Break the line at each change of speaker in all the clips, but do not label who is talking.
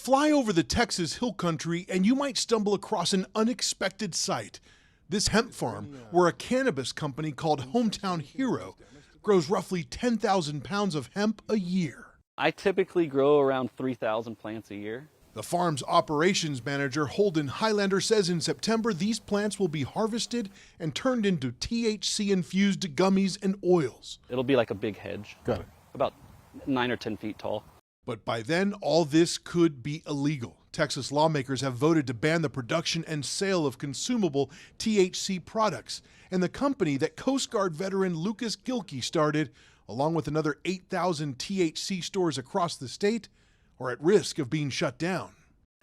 Fly over the Texas hill country and you might stumble across an unexpected sight. This hemp farm, where a cannabis company called Hometown Hero grows roughly 10,000 pounds of hemp a year.
I typically grow around 3,000 plants a year.
The farm's operations manager, Holden Highlander, says in September these plants will be harvested and turned into THC-infused gummies and oils.
It'll be like a big hedge.
Got it.
About 9 or 10 feet tall.
But by then, all this could be illegal. Texas lawmakers have voted to ban the production and sale of consumable THC products. And the company that Coast Guard veteran Lucas Gilkey started, along with another 8,000 THC stores across the state, are at risk of being shut down.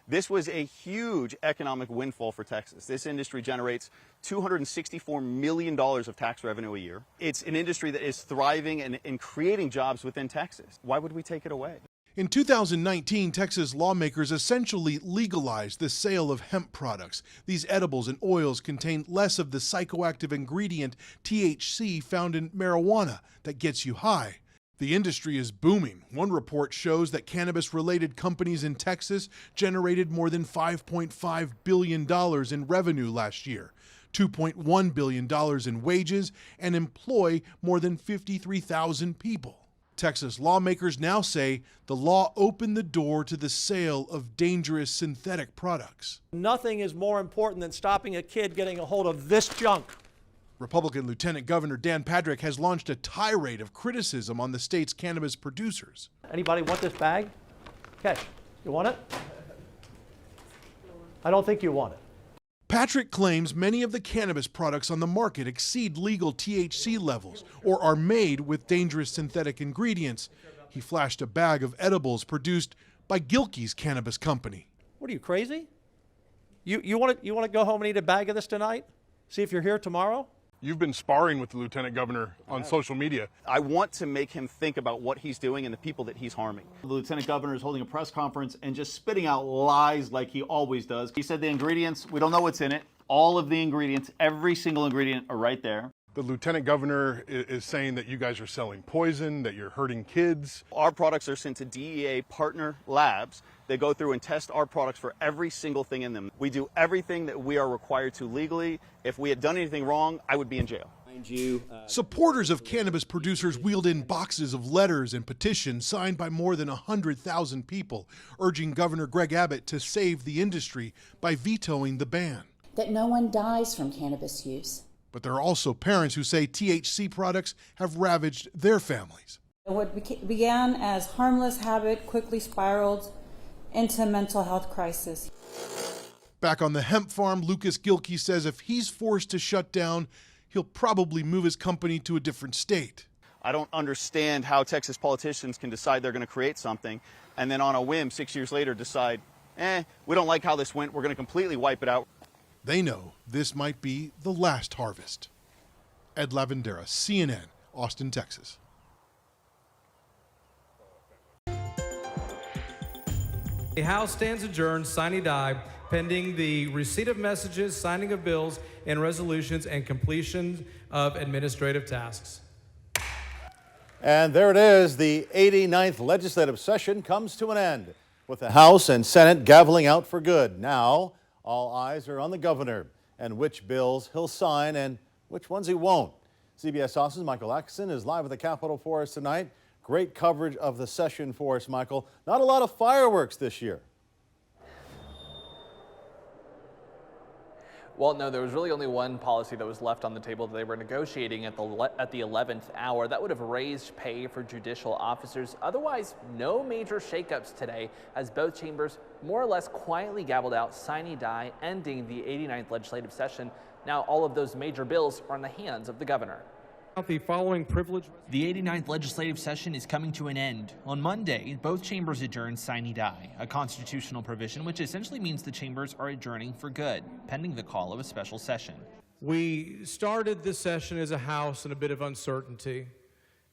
This was a huge economic windfall for Texas. This industry generates $264 million of tax revenue a year. It's an industry that is thriving and creating jobs within Texas. Why would we take it away?
In 2019, Texas lawmakers essentially legalized the sale of hemp products. These edibles and oils contain less of the psychoactive ingredient THC found in marijuana that gets you high. The industry is booming. One report shows that cannabis-related companies in Texas generated more than $5.5 billion in revenue last year, $2.1 billion in wages, and employ more than 53,000 people. Texas lawmakers now say the law opened the door to the sale of dangerous synthetic products.
Nothing is more important than stopping a kid getting a hold of this junk.
Republican Lieutenant Governor Dan Patrick has launched a tirade of criticism on the state's cannabis producers.
Anybody want this bag? Catch. You want it? I don't think you want it.
Patrick claims many of the cannabis products on the market exceed legal THC levels or are made with dangerous synthetic ingredients. He flashed a bag of edibles produced by Gilkey's cannabis company.
What are you, crazy? You want to go home and eat a bag of this tonight? See if you're here tomorrow?
You've been sparring with the Lieutenant Governor on social media.
I want to make him think about what he's doing and the people that he's harming.
The Lieutenant Governor is holding a press conference and just spitting out lies like he always does. He said the ingredients, we don't know what's in it. All of the ingredients, every single ingredient are right there.
The Lieutenant Governor is saying that you guys are selling poison, that you're hurting kids.
Our products are sent to DEA partner labs. They go through and test our products for every single thing in them. We do everything that we are required to legally. If we had done anything wrong, I would be in jail.
Supporters of cannabis producers wheeled in boxes of letters and petitions signed by more than 100,000 people, urging Governor Greg Abbott to save the industry by vetoing the ban.
That no one dies from cannabis use.
But there are also parents who say THC products have ravaged their families.
What began as harmless habit quickly spiraled into a mental health crisis.
Back on the hemp farm, Lucas Gilkey says if he's forced to shut down, he'll probably move his company to a different state.
I don't understand how Texas politicians can decide they're going to create something and then on a whim 6 years later decide, we don't like how this went, we're going to completely wipe it out.
They know this might be the last harvest. Ed Lavendera, CNN, Austin, Texas.
The House stands adjourned, sine die, pending the receipt of messages, signing of bills and resolutions, and completion of administrative tasks.
And there it is. The 89th legislative session comes to an end with the House and Senate gaveling out for good. Now, all eyes are on the governor and which bills he'll sign and which ones he won't. CBS Austin's Michael Atkinson is live at the Capitol for us tonight. Great coverage of the session for us, Michael. Not a lot of fireworks this year.
Well, no, there was really only one policy that was left on the table that they were negotiating at the 11th hour. That would have raised pay for judicial officers. Otherwise, no major shakeups today as both chambers more or less quietly gabbled out sine die, ending the 89th legislative session. Now all of those major bills are in the hands of the governor.
The following privilege.
The 89th legislative session is coming to an end. On Monday, both chambers adjourned sine die, a constitutional provision which essentially means the chambers are adjourning for good, pending the call of a special session.
We started this session as a House in a bit of uncertainty,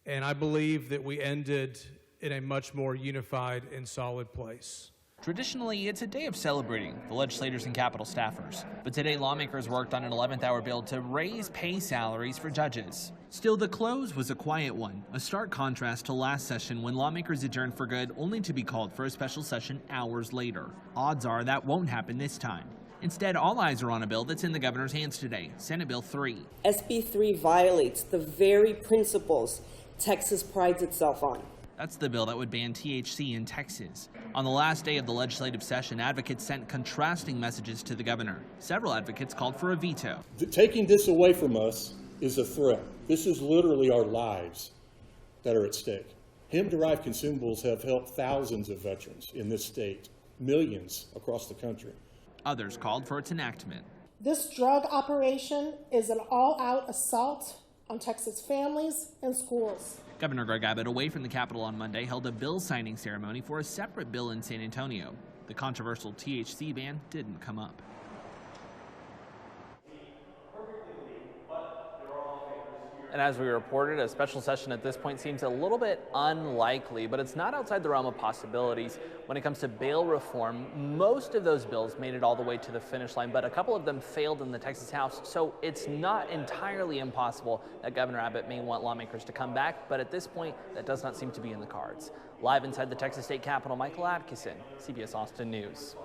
and I believe that we ended in a much more unified and solid place.
Traditionally, it's a day of celebrating the legislators and Capitol staffers. But today, lawmakers worked on an 11th hour bill to raise pay salaries for judges. Still, the close was a quiet one, a stark contrast to last session when lawmakers adjourned for good only to be called for a special session hours later. Odds are that won't happen this time. Instead, all eyes are on a bill that's in the governor's hands today, Senate Bill 3.
SB 3 violates the very principles Texas prides itself on.
That's the bill that would ban THC in Texas. On the last day of the legislative session, advocates sent contrasting messages to the governor. Several advocates called for a veto.
Taking this away from us is a threat. This is literally our lives that are at stake. Hemp-derived consumables have helped thousands of veterans in this state, millions across the country.
Others called for its enactment.
This drug operation is an all-out assault on Texas families and schools.
Governor Greg Abbott, away from the Capitol on Monday, held a bill signing ceremony for a separate bill in San Antonio. The controversial THC ban didn't come up.
And as we reported, a special session at this point seems a little bit unlikely, but it's not outside the realm of possibilities. When it comes to bail reform, most of those bills made it all the way to the finish line, but a couple of them failed in the Texas House, so it's not entirely impossible that Governor Abbott may want lawmakers to come back, but at this point, that does not seem to be in the cards. Live inside the Texas State Capitol, Michael Atkinson, CBS Austin News.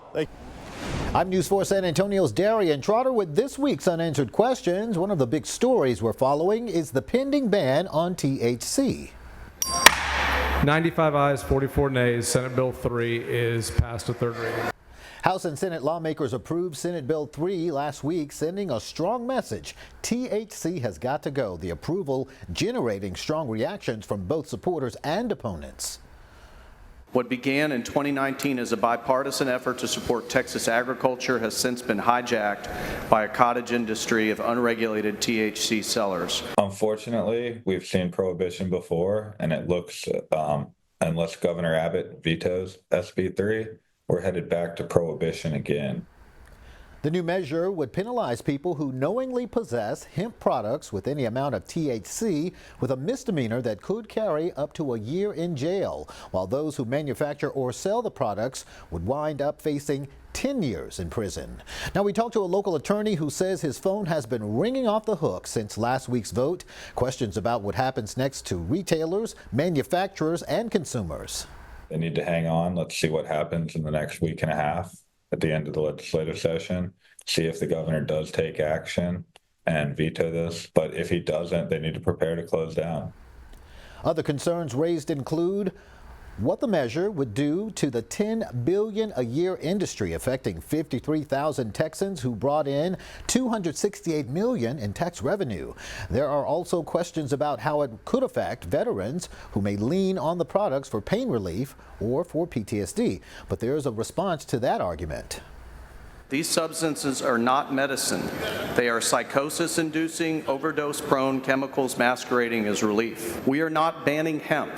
I'm News 4 San Antonio's Darian Trotter with this week's Unanswered Questions. One of the big stories we're following is the pending ban on THC.
95 ayes, 44 nays. Senate Bill 3 is passed to third reading.
House and Senate lawmakers approved Senate Bill 3 last week, sending a strong message. THC has got to go. The approval generating strong reactions from both supporters and opponents.
What began in 2019 as a bipartisan effort to support Texas agriculture has since been hijacked by a cottage industry of unregulated THC sellers.
Unfortunately, we've seen prohibition before, and it looks, unless Governor Abbott vetoes SB 3, we're headed back to prohibition again.
The new measure would penalize people who knowingly possess hemp products with any amount of THC with a misdemeanor that could carry up to a year in jail, while those who manufacture or sell the products would wind up facing 10 years in prison. Now, we talked to a local attorney who says his phone has been ringing off the hook since last week's vote. Questions about what happens next to retailers, manufacturers, and consumers.
They need to hang on. Let's see what happens in the next week and a half at the end of the legislative session, see if the governor does take action and veto this. But if he doesn't, they need to prepare to close down.
Other concerns raised include what the measure would do to the $10 billion a year industry affecting 53,000 Texans who brought in $268 million in tax revenue. There are also questions about how it could affect veterans who may lean on the products for pain relief or for PTSD. But there is a response to that argument.
These substances are not medicine. They are psychosis-inducing, overdose-prone chemicals masquerading as relief. We are not banning hemp.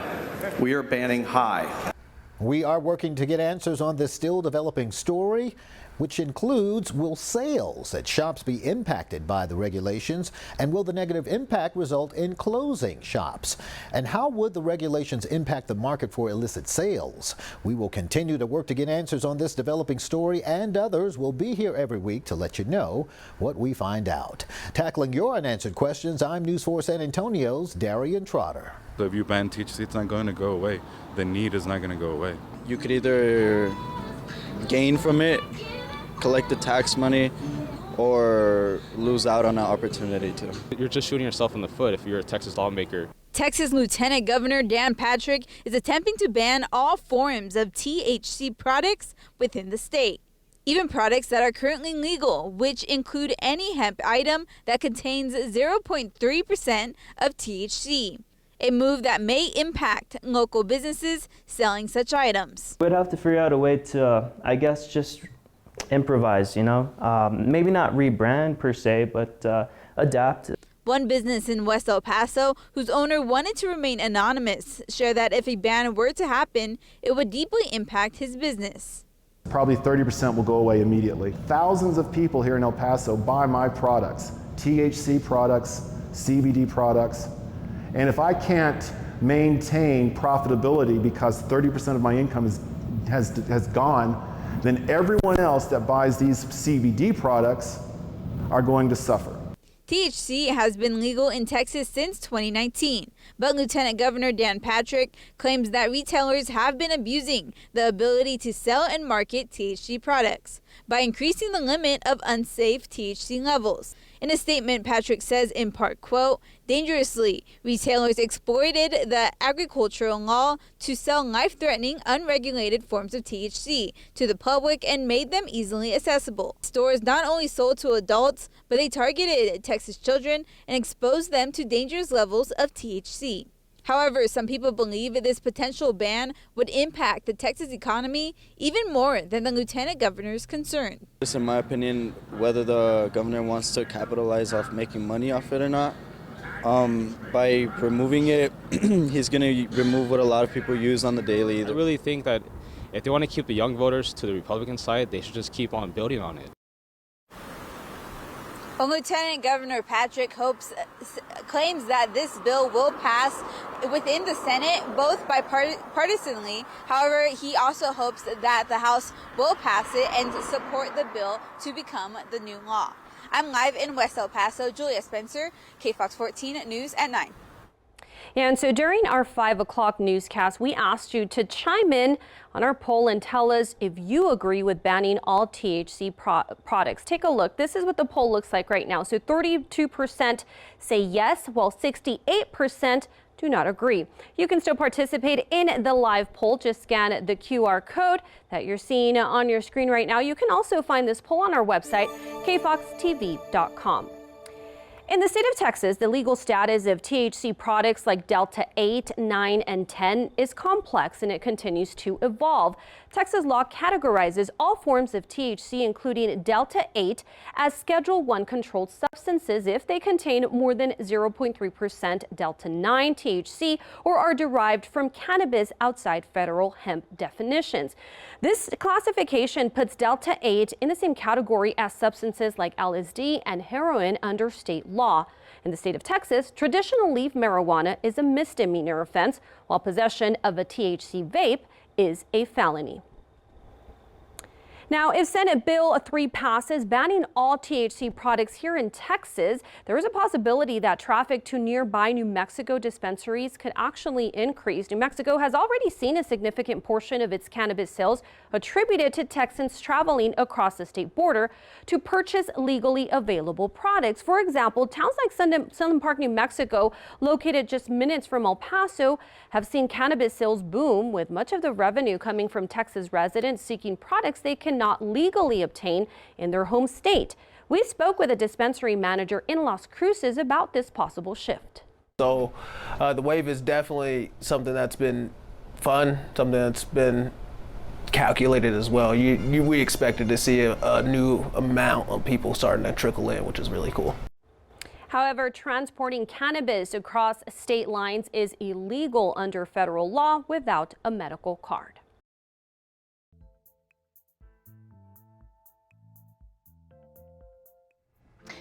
We are banning high.
We are working to get answers on this still developing story, which includes, will sales at shops be impacted by the regulations, and will the negative impact result in closing shops? And how would the regulations impact the market for illicit sales? We will continue to work to get answers on this developing story, and others will be here every week to let you know what we find out. Tackling your unanswered questions, I'm News 4 San Antonio's Darian Trotter.
So if you ban THC, it's not going to go away. The need is not going to go away.
You could either gain from it, collect the tax money, or lose out on an opportunity to.
You're just shooting yourself in the foot if you're a Texas lawmaker.
Texas Lieutenant Governor Dan Patrick is attempting to ban all forms of THC products within the state, even products that are currently legal, which include any hemp item that contains 0.3% of THC. A move that may impact local businesses selling such items.
We'd have to figure out a way to, I guess, just improvise, maybe not rebrand per se, but adapt.
One business in West El Paso, whose owner wanted to remain anonymous, shared that if a ban were to happen, it would deeply impact his business.
Probably 30% will go away immediately. Thousands of people here in El Paso buy my products, THC products, CBD products. And if I can't maintain profitability because 30% of my income is has gone, then everyone else that buys these CBD products are going to suffer.
THC has been legal in Texas since 2019, but Lieutenant Governor Dan Patrick claims that retailers have been abusing the ability to sell and market THC products by increasing the limit of unsafe THC levels. In a statement, Patrick says in part, quote, dangerously, retailers exploited the agricultural law to sell life-threatening, unregulated forms of THC to the public and made them easily accessible. Stores not only sold to adults, but they targeted Texas children and exposed them to dangerous levels of THC. However, some people believe that this potential ban would impact the Texas economy even more than the lieutenant governor's concern.
Just in my opinion, whether the governor wants to capitalize off making money off it or not, by removing it, he's going to remove what a lot of people use on the daily.
I really think that if they want to keep the young voters to the Republican side, they should just keep on building on it.
Well, Lieutenant Governor Patrick claims that this bill will pass within the Senate, both bipartisanly. However, he also hopes that the House will pass it and support the bill to become the new law. I'm live in West El Paso. Julia Spencer, KFOX 14 News at 9.
Yeah, and so during our 5 o'clock newscast, we asked you to chime in on our poll and tell us if you agree with banning all THC products. Take a look. This is what the poll looks like right now. So 32% say yes, while 68% do not agree. You can still participate in the live poll. Just scan the QR code that you're seeing on your screen right now. You can also find this poll on our website, kfoxtv.com. In the state of Texas, the legal status of THC products like Delta 8, 9, and 10 is complex and it continues to evolve. Texas law categorizes all forms of THC, including Delta 8, as Schedule 1 controlled substances if they contain more than 0.3% Delta 9 THC or are derived from cannabis outside federal hemp definitions. This classification puts Delta 8 in the same category as substances like LSD and heroin under state law. In the state of Texas, traditional leaf marijuana is a misdemeanor offense, while possession of a THC vape is a felony. Now, if Senate Bill 3 passes banning all THC products here in Texas, there is a possibility that traffic to nearby New Mexico dispensaries could actually increase. New Mexico has already seen a significant portion of its cannabis sales attributed to Texans traveling across the state border to purchase legally available products. For example, towns like Sunland Park, New Mexico, located just minutes from El Paso, have seen cannabis sales boom, with much of the revenue coming from Texas residents seeking products they cannot legally obtain in their home state. We spoke with a dispensary manager in Las Cruces about this possible shift.
So the wave is definitely something that's been fun, something that's been calculated as well. We expected to see a new amount of people starting to trickle in, which is really cool.
However, transporting cannabis across state lines is illegal under federal law without a medical card.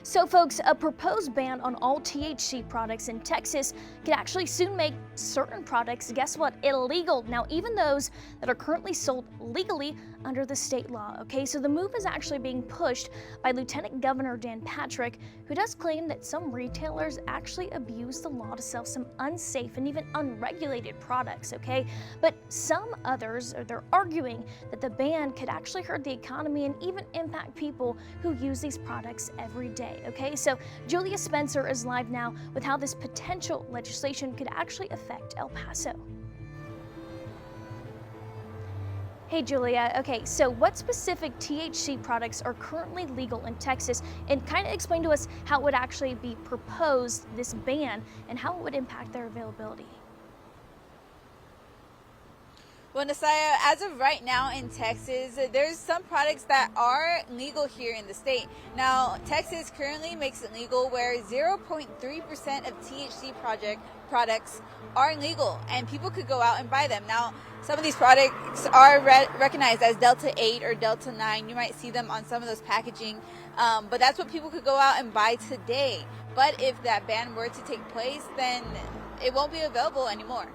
So folks, a proposed ban on all THC products in Texas could actually soon make certain products, guess what, illegal. Now, even those that are currently sold legally under the state law. Okay, so the move is actually being pushed by Lieutenant Governor Dan Patrick, who does claim that some retailers actually abuse the law to sell some unsafe and even unregulated products. Okay, but some others, they're arguing that the ban could actually hurt the economy and even impact people who use these products every day. Okay, so Julia Spencer is live now with how this potential legislation could actually affect El Paso. Hey Julia, okay, so what specific THC products are currently legal in Texas, and kind of explain to us how it would actually be proposed, this ban, and how it would impact their availability.
Well, Nasaya, as of right now in Texas, there's some products that are legal here in the state. Now, Texas currently makes it legal where 0.3% of THC products are legal, and people could go out and buy them. Now, some of these products are recognized as Delta 8 or Delta 9. You might see them on some of those packaging, but that's what people could go out and buy today. But if that ban were to take place, then it won't be available anymore.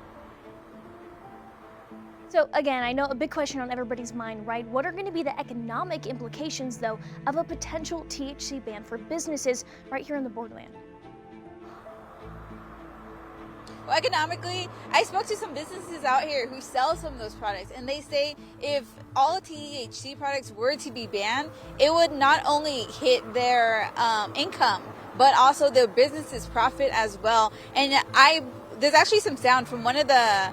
So again, I know a big question on everybody's mind, right? What are going to be the economic implications, though, of a potential THC ban for businesses right here in the borderland?
Well, economically, I spoke to some businesses out here who sell some of those products, and they say if all THC products were to be banned, it would not only hit their income, but also their business's profit as well. And there's actually some sound from one of the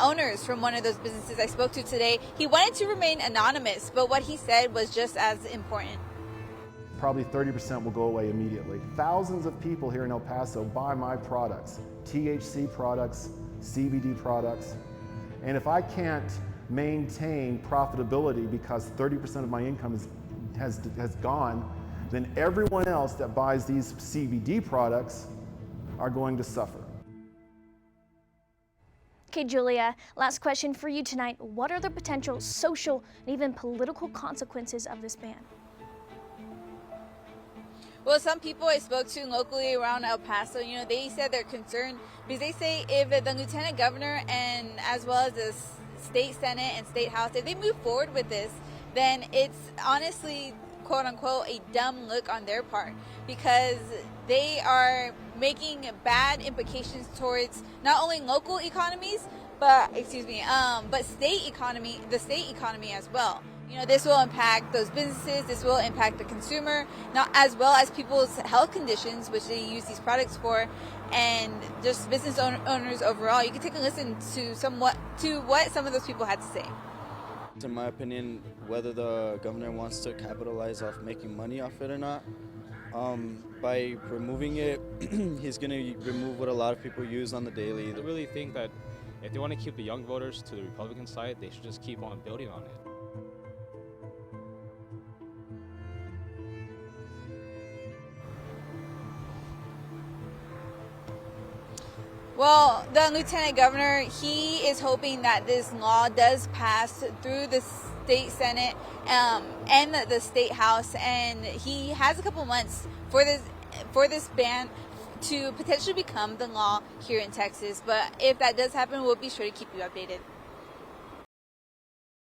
owners from one of those businesses I spoke to today. He wanted to remain anonymous, but what he said was just as important.
Probably 30% will go away immediately. Thousands of people here in El Paso buy my products, THC products, CBD products, and if I can't maintain profitability because 30% of my income has gone, then everyone else that buys these CBD products are going to suffer.
Okay, Julia, last question for you tonight. What are the potential social and even political consequences of this ban?
Well, some people I spoke to locally around El Paso, they said they're concerned because they say if the lieutenant governor and as well as the state senate and state house, if they move forward with this, then it's honestly, quote unquote, a dumb look on their part because they are making bad implications towards not only local economies, but state economy, the state economy as well. This will impact those businesses, this will impact the consumer, not as well as people's health conditions, which they use these products for, and just business owners overall. You can take a listen to what some of those people had to say.
In my opinion, whether the governor wants to capitalize off making money off it or not, by removing it, he's going to remove what a lot of people use on the daily.
I really think that if they want to keep the young voters to the Republican side, they should just keep on building on it.
Well, the lieutenant governor, he is hoping that this law does pass through the state senate and the state house, and he has a couple months for this ban to potentially become the law here in Texas. But if that does happen, we'll be sure to keep you updated.